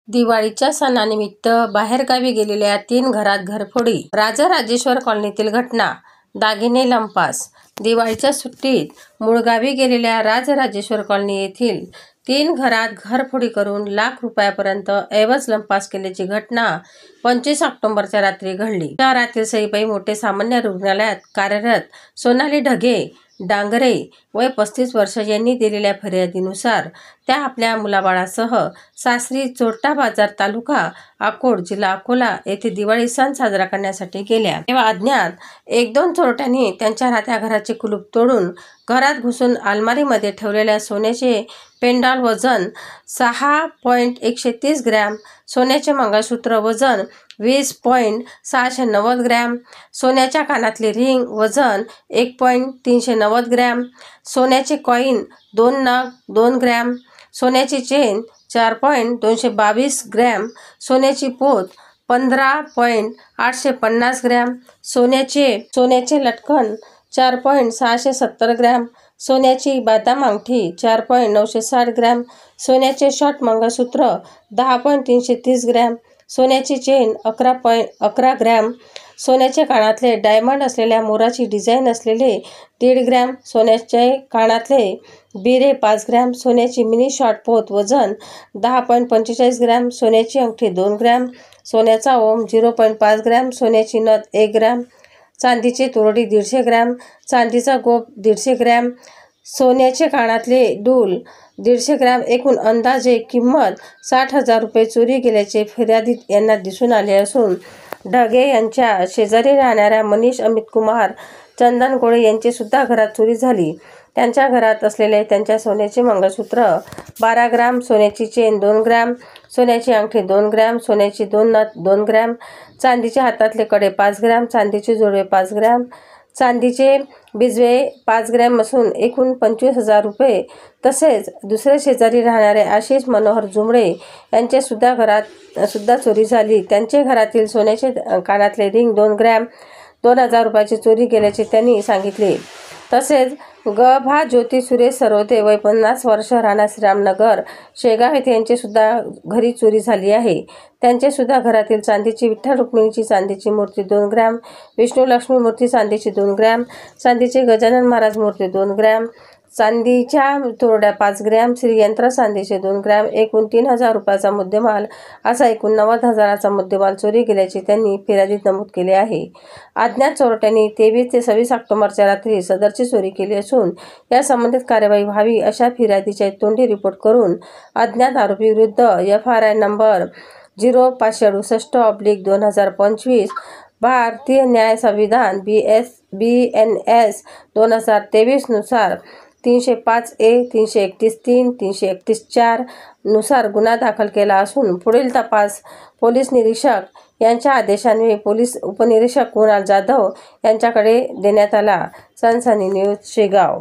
दिवाळीच्या सणानिमित्त बाहेरगावी गेलेल्या 3 घरात घरफोडी. राजराजेश्वर कॉलनीतील घटना. दागिने लंपास. दिवाळीच्या सुट्टीत मूळ गावी गेलेल्या राजराजेश्वर कॉलनी येथील 3 घरात घरफोडी करून लाख रुपयापर्यंत ऐवज लंपास केल्याची घटना 25 ऑक्टोबरच्या रात्री घडली. शहरातील सईबाई मोठे सामान्य रुग्णालयात कार्यरत सोनाली ढगे डांगरे वय 35 वर्ष यांनी दिलेल्या फिर्यादीनुसार त्या आपल्या मुलाबाळासह सासरी चोरटा बाजार तालुका अकोट जिल्हा अकोला येथे दिवाळी सण साजरा करण्यासाठी गेल्या. तेव्हा अज्ञात 1-2 चोरट्यांनी त्यांच्या राहत्या घराचे कुलूप तोडून घरात घुसून अलमारीमध्ये ठेवलेल्या सोन्याचे पेंडॉल वजन 6.130 ग्रॅम, सोन्याचे मंगळसूत्र वजन 20.690 ग्रॅम, सोन्याच्या कानातले रिंग वजन 1.390 ग्रॅम, सोन्याचे कॉईन 2 नग 2 ग्रॅम, सोन्याची चेन 4.222 ग्रॅम, सोन्याची पोत 15.850 ग्रॅम, सोन्याचे लटकन 4.670 ग्रॅम, सोन्याची बादाम अंगठी 4.960 ग्रॅम, सोन्याचे शॉर्ट मंगळसूत्र 10.330 ग्रॅम, सोन्याची चेन 11 ग्रॅम, सोन्याचे कानातले डायमंड असलेल्या मोराची डिझाईन असलेले 1.5 ग्रॅम, सोन्याचे कानातले बिरे 5 ग्रॅम, सोन्याची मिनी शॉर्ट पोत वजन 10.45 ग्रॅम, सोन्याची अंगठी 2 ग्रॅम, सोन्याचा ओम 0.5 ग्रॅम, सोन्याची नथ 1 ग्रॅम, चांदीची तुरडी 150 ग्रॅम, चांदीचा गोप 150 ग्रॅम, सोन्याचे कानातले डूल 150 ग्रॅम, एकूण अंदाजे किंमत 60,000 रुपये चोरी गेल्याचे फिर्यादी यांना दिसून आले असून ढगे यांच्या शेजारी राहणाऱ्या मनीष अमित कुमार चंदनगोळे यांची सुद्धा घरात चोरी झाली. त्यांच्या घरात असलेले त्यांच्या सोन्याचे मंगळसूत्र 12 ग्रॅम, सोन्याची चेन 2 ग्रॅम, सोन्याची अंगठी 2 ग्रॅम, सोन्याची 2 नथ 2 ग्रॅम, चांदीचे हातातले कडे 5 ग्रॅम, चांदीचे जोडवे 5 ग्रॅम, चांदीचे बिजवे 5 ग्रॅम असून एकूण 25,000 रुपये. तसेच दुसरे शेजारी राहणारे आशिष मनोहर जुमडे यांचे सुद्धा घरात चोरी झाली. त्यांचे घरातील सोन्याचे कानातले रिंग 2 ग्रॅम 2,000 रुपयाची चोरी गेल्याचे त्यांनी सांगितले. तसेच भा ज्योती सुरेश सरोदे वय 50 वर्ष राहणार श्रीरामनगर शेगाव येथे यांचे सुद्धा घरी चोरी झाली आहे. त्यांचे सुद्धा घरातील चांदीची विठ्ठल रुक्मिणीची चांदीची मूर्ती 2 ग्रॅम, विष्णू लक्ष्मी मूर्ती चांदीची 2 ग्रॅम, चांदीचे गजानन महाराज मूर्ती 2 ग्रॅम, चांदीच्या तोरड्या 5 ग्रॅम, श्रीयंत्र चांदीचे 2 ग्रॅम, एकूण 3,000 रुपयाचा मुद्देमाल असा एकूण 90,000चा मुद्देमाल चोरी गेल्याचे त्यांनी फिर्यादीत नमूद केले आहे. अज्ञात चोरट्यांनी 23 ते 26 ऑक्टोबरच्या रात्री सदरची चोरी केली असून या संबंधित कार्यवाही व्हावी अशा फिर्यादीच्या तोंडी रिपोर्ट करून अज्ञात आरोपी विरुद्ध FRI नंबर 0-568/2025 भारतीय न्याय संविधान BNS 2023 नुसार 305A, 331(3), 331(4) नुसार गुन्हा दाखल केला असून पुढील तपास पोलीस निरीक्षक यांच्या आदेशान्वये पोलीस उपनिरीक्षक कुणाल जाधव यांच्याकडे देण्यात आला. सनसनी न्यूज शेगाव.